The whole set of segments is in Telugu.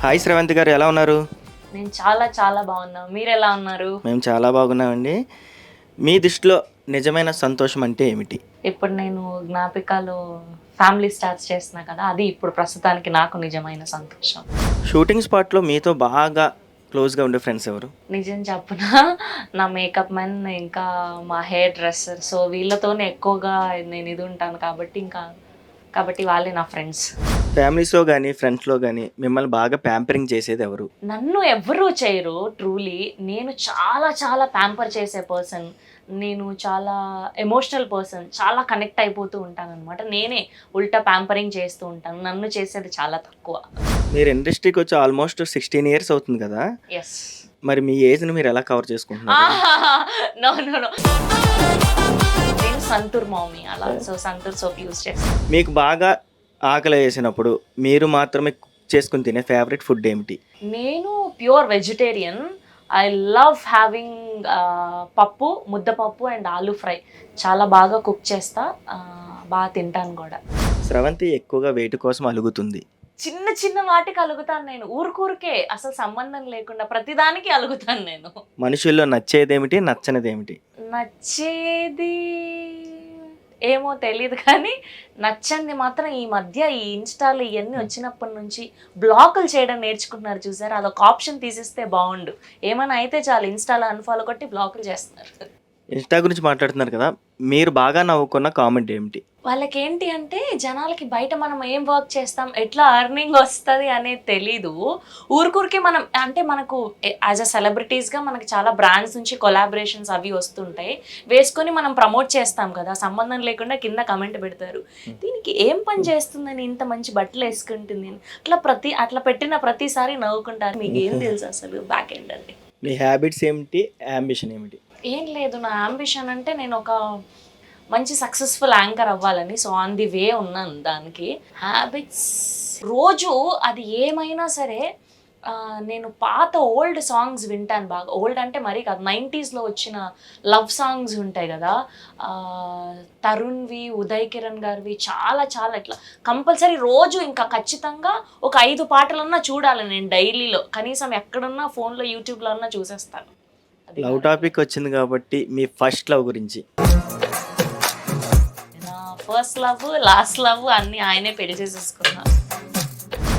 హాయ్ శ్రవంతి గారు, ఎలా ఉన్నారు? నేను చాలా చాలా బాగున్నా. మీరెలా ఉన్నారు? మేము చాలా బాగున్నామండి. మీ దృష్టిలో నిజమైన సంతోషం అంటే ఏమిటి? ఇప్పుడు నేను జ్ఞాపికలో ఫ్యామిలీ స్టార్స్ చేస్తున్నా కదా, అది ఇప్పుడు ప్రస్తుతానికి నాకు నిజమైన సంతోషం. షూటింగ్ స్పాట్లో మీతో బాగా క్లోజ్గా ఉండే ఫ్రెండ్స్ ఎవరు? నిజం చెప్పునా, నా మేకప్ మ్యాన్ ఇంకా మా హెయిర్ డ్రెస్సర్, సో వీళ్ళతోనే ఎక్కువగా నేను ఇది ఉంటాను కాబట్టి వాళ్ళే నా ఫ్రెండ్స్. ఫ్యామిలీస్లో కానీ ఫ్రెండ్స్లో కానీ మిమ్మల్ని బాగా ప్యాంపరింగ్ చేసేది ఎవరు? నన్ను ఎవ్వరూ చేయరు ట్రూలీ. నేను చాలా చాలా ప్యాంపర్ చేసే పర్సన్. నేను చాలా ఎమోషనల్ పర్సన్. చాలా కనెక్ట్ అయిపోతూ ఉంటానన్నమాట. నేనే ఉల్టా ప్యాంపరింగ్ చేస్తూ ఉంటాను. నన్ను చేసేది చాలా తక్కువ. మీరు ఇండస్ట్రీకి వచ్చి ఆల్మోస్ట్ 16 ఇయర్స్ అవుతుంది కదా. ఎస్. మరి మీ ఏజ్ని మీరు ఎలా కవర్ చేసుకుంటున్నారు? నో నో నో, నేను సంతూర్ మమ్మీ అలా, సో సంతూర్ సోప్ యూజ్ చేస్తాను. మీకు బాగా ఆకలి వేసినప్పుడు మీరు మాత్రమే కుక్ చేసుకుని తినే ఫేవరెట్ ఫుడ్ ఏమిటి? నేను pure vegetarian. I love having పప్పు, ముద్దపప్పు అండ్ ఆలూ ఫ్రై. చాలా బాగా కుక్ చేస్తా, బాగా తింటాను కూడా. స్రవంతి ఎక్కువగా వెయిట్ కోసం అలుగుతుంది. చిన్న చిన్న వాటికి అలుగుతాను నేను, ఊరికే అసలు సంబంధం లేకుండా ప్రతిదానికి అలుగుతాను నేను. మనుషుల్లో నచ్చేదేమిటి, నచ్చనిదేమిటి? నచ్చేది ఏమో తెలియదు కానీ నచ్చంది మాత్రం ఈ మధ్య ఈ ఇన్స్టాలో ఇవన్నీ వచ్చినప్పటి నుంచి బ్లాకులు చేయడం నేర్చుకుంటున్నారు చూసారు. అదొక ఆప్షన్ తీసిస్తే బాగుండు. ఏమైనా అయితే చాలు ఇన్స్టాలో అన్ఫాలో కొట్టి బ్లాకులు చేస్తున్నారు. ఇన్స్టా గురించి మాట్లాడుతున్నారు కదా, మీరు బాగా నవ్వుకున్న కామెంట్ ఏమిటి? వాళ్ళకి ఏంటి అంటే, జనాలకి బయట మనం ఏం వర్క్ చేస్తాం, ఎట్లా అర్నింగ్ వస్తుంది అనేది తెలీదు. ఊరికే మనం అంటే మనకు యాజ్ అ సెలబ్రిటీస్గా మనకి చాలా బ్రాండ్స్ నుంచి కొలాబరేషన్స్ అవి వస్తుంటాయి. వేసుకొని మనం ప్రమోట్ చేస్తాం కదా, సంబంధం లేకుండా కింద కమెంట్ పెడతారు, దీనికి ఏం పని చేస్తుందని ఇంత మంచి బట్టలు వేసుకుంటుంది అట్లా పెట్టిన ప్రతిసారి నవ్వుకుంటారు. మీకు ఏం తెలుసు అసలు బ్యాక్ ఎండ్ అండి. మీ హ్యాబిట్స్ ఏమిటి, అంబిషన్ ఏమిటి? ఏం లేదు, నా అంబిషన్ అంటే నేను ఒక మంచి సక్సెస్ఫుల్ యాంకర్ అవ్వాలని. సో ఆన్ ది వే ఉన్నాను దానికి. హ్యాబిట్స్ రోజు అది ఏమైనా సరే, నేను పాత ఓల్డ్ సాంగ్స్ వింటాను బాగా. ఓల్డ్ అంటే మరీ కాదు, 90sలో వచ్చిన లవ్ సాంగ్స్ ఉంటాయి కదా, తరుణ్వి, ఉదయ్ కిరణ్ గారివి, చాలా చాలా ఇట్లా కంపల్సరీ రోజు ఇంకా ఖచ్చితంగా ఒక 5 పాటలన్నా చూడాలి నేను డైలీలో. కనీసం ఎక్కడున్నా ఫోన్లో యూట్యూబ్లో అన్నా చూసేస్తాను. లవ్ టాపిక్ వచ్చింది కాబట్టి మీ ఫస్ట్ లవ్ గురించి. ఫస్ట్ లవ్, లాస్ట్ లవ్ అన్ని ఆయనే పెళ్లి చేసేసుకున్నా.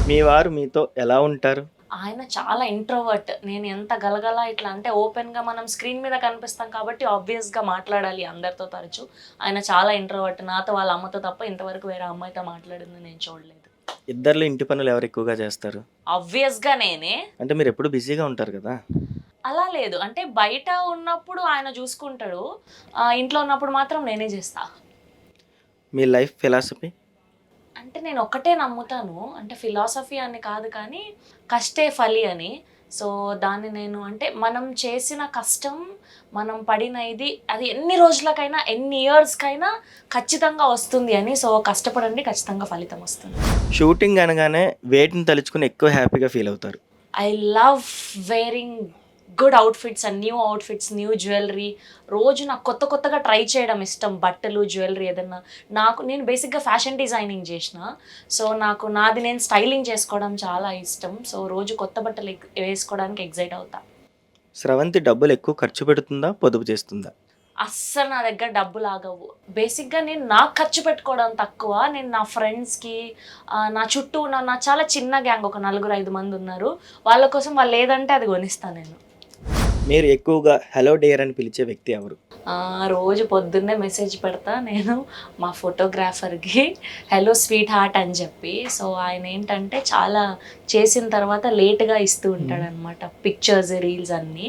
మీ వారు మీతో ఎలా ఉంటారు? ఆయన చాలా ఇంట్రోవర్ట్. నేను ఎంత గలగల ఇట్లా అంటే ఓపెన్గా మనం స్క్రీన్ మీద కనిపిస్తాం కాబట్టి ఆబ్వియస్గా మాట్లాడాలి అందరితో తరచు. ఆయన చాలా ఇంట్రోవర్ట్. నాతో వాళ్ళ అమ్మతో తప్ప ఇంతవరకు వేరే అమ్మాయితో మాట్లాడింది నేను చూడలేదు. ఇద్దరిలో ఇంటి పనులు ఎవరు ఎక్కువగా చేస్తారు? ఆబ్వియస్గా నేనే. అంటే మీరు ఎప్పుడు బిజీగా ఉంటారు కదా. అలా లేదు, అంటే బయట ఉన్నప్పుడు ఆయన చూసుకుంటాడు, ఇంట్లో ఉన్నప్పుడు మాత్రం నేనే చేస్తా. మీ లైఫ్ ఫిలాసఫీ? అంటే నేను ఒక్కటే నమ్ముతాను, అంటే ఫిలాసఫీ అని కాదు కానీ కష్టే ఫలి అని. సో దాన్ని నేను అంటే మనం చేసిన కష్టం, మనం పడిన ఇది, అది ఎన్ని రోజులకైనా ఎన్ని ఇయర్స్కైనా ఖచ్చితంగా వస్తుంది అని. సో కష్టపడండి, ఖచ్చితంగా ఫలితం వస్తుంది. షూటింగ్ అనగానే వేటిని తలుచుకుని ఎక్కువ హ్యాపీగా ఫీల్ అవుతారు? I love wearing good outfits and new outfits, new jewellery. రోజు నాకు కొత్తగా ట్రై చేయడం ఇష్టం. బట్టలు, జ్యువెలరీ ఏదన్నా. నేను బేసిక్గా ఫ్యాషన్ డిజైనింగ్ చేసిన, సో నాది నేను స్టైలింగ్ చేసుకోవడం చాలా ఇష్టం. సో రోజు కొత్త బట్టలు వేసుకోవడానికి ఎగ్జైట్ అవుతా. స్రవంతి డబ్బులు ఎక్కువ ఖర్చు పెడుతుందా, పొదుపు చేస్తుందా? అస్సలు నా దగ్గర డబ్బులు ఆగవు. బేసిక్గా నేను నాకు ఖర్చు పెట్టుకోవడం తక్కువ. నేను నా ఫ్రెండ్స్కి, నా చుట్టూ నా చాలా చిన్న గ్యాంగ్, ఒక 4-5 మంది ఉన్నారు. వాళ్ళ కోసం వాళ్ళు ఏదంటే అది కొనిస్తాను నేను. మీరు ఎక్కువగా హలో డియర్ అని పిలిచే వ్యక్తి ఎవరు? రోజు పొద్దున్నే మెసేజ్ పెడతా నేను మా ఫోటోగ్రాఫర్కి, హలో స్వీట్ హార్ట్ అని చెప్పి. సో ఆయన ఏంటంటే చాలా చేసిన తర్వాత లేట్గా ఇస్తూ ఉంటాడనమాట పిక్చర్స్, రీల్స్ అన్నీ.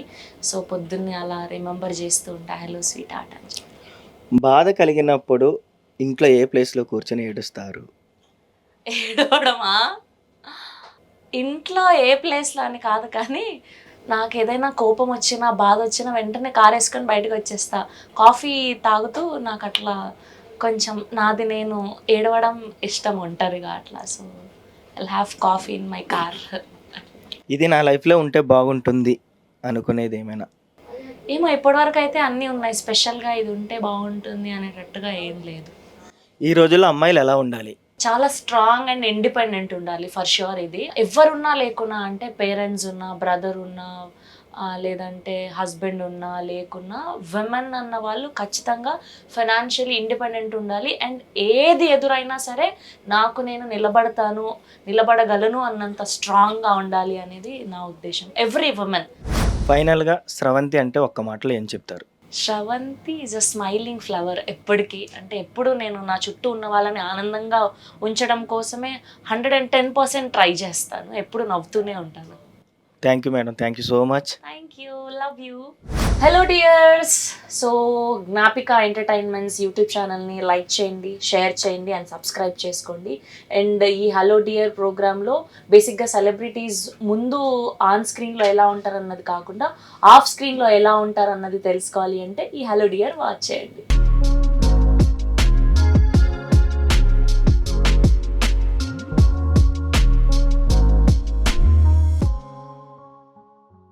సో పొద్దున్నే అలా రిమెంబర్ చేస్తూ ఉంటా, హలో స్వీట్ హార్ట్ అని చెప్పి. బాధ కలిగినప్పుడు ఇంట్లో ఏ ప్లేస్లో కూర్చొని ఏడుస్తారు? ఏడవడమా? ఇంట్లో ఏ ప్లేస్లో అని కాదు కానీ, నాకు ఏదైనా కోపం వచ్చినా, బాధ వచ్చినా వెంటనే కార్ వేసుకొని బయటకు వచ్చేస్తా. కాఫీ తాగుతూ నాకు అట్లా కొంచెం నాది నేను ఏడవడం ఇష్టం ఒంటరిగా అట్లా. So I'll have coffee in my car. ఇది నా లైఫ్లో ఉంటే బాగుంటుంది అనుకునేది ఏమైనా? ఏమో, ఇప్పటివరకు అయితే అన్నీ ఉన్నాయి. స్పెషల్గా ఇది ఉంటే బాగుంటుంది అనేటట్టుగా ఏం లేదు. ఈ రోజుల్లో అమ్మాయిలు ఎలా ఉండాలి? చాలా స్ట్రాంగ్ అండ్ ఇండిపెండెంట్ ఉండాలి ఫర్ ష్యూర్. ఇది ఎవరున్నా లేకున్నా, అంటే పేరెంట్స్ ఉన్నా, బ్రదర్ ఉన్నా, లేదంటే హస్బెండ్ ఉన్నా లేకున్నా, విమెన్ అన్న వాళ్ళు ఖచ్చితంగా ఫైనాన్షియలీ ఇండిపెండెంట్ ఉండాలి. అండ్ ఏది ఎదురైనా సరే నాకు నేను నిలబడగలను అన్నంత స్ట్రాంగ్గా ఉండాలి అనేది నా ఉద్దేశం. Every women. ఫైనల్గా స్రవంతి అంటే ఒక్క మాటలో ఏం చెప్తారు? Sravanthi is a smiling flower. ఎప్పటికీ, అంటే ఎప్పుడు నేను నా చుట్టూ ఉన్న వాళ్ళని ఆనందంగా ఉంచడం కోసమే 110% ట్రై చేస్తాను. ఎప్పుడు నవ్వుతూనే ఉంటాను. Thank you madam, thank you so much. Thank you, love you. Hello dears. So Jnapika entertainments YouTube ఛానల్ని లైక్ చేయండి, షేర్ చేయండి అండ్ సబ్స్క్రైబ్ చేసుకోండి. అండ్ ఈ హలో డియర్ ప్రోగ్రాంలో బేసిక్గా సెలబ్రిటీస్ ముందు ఆన్ స్క్రీన్లో ఎలా ఉంటారన్నది కాకుండా ఆఫ్ స్క్రీన్లో ఎలా ఉంటారన్నది తెలుసుకోవాలి అంటే ఈ హలో డియర్ వాచ్ చేయండి.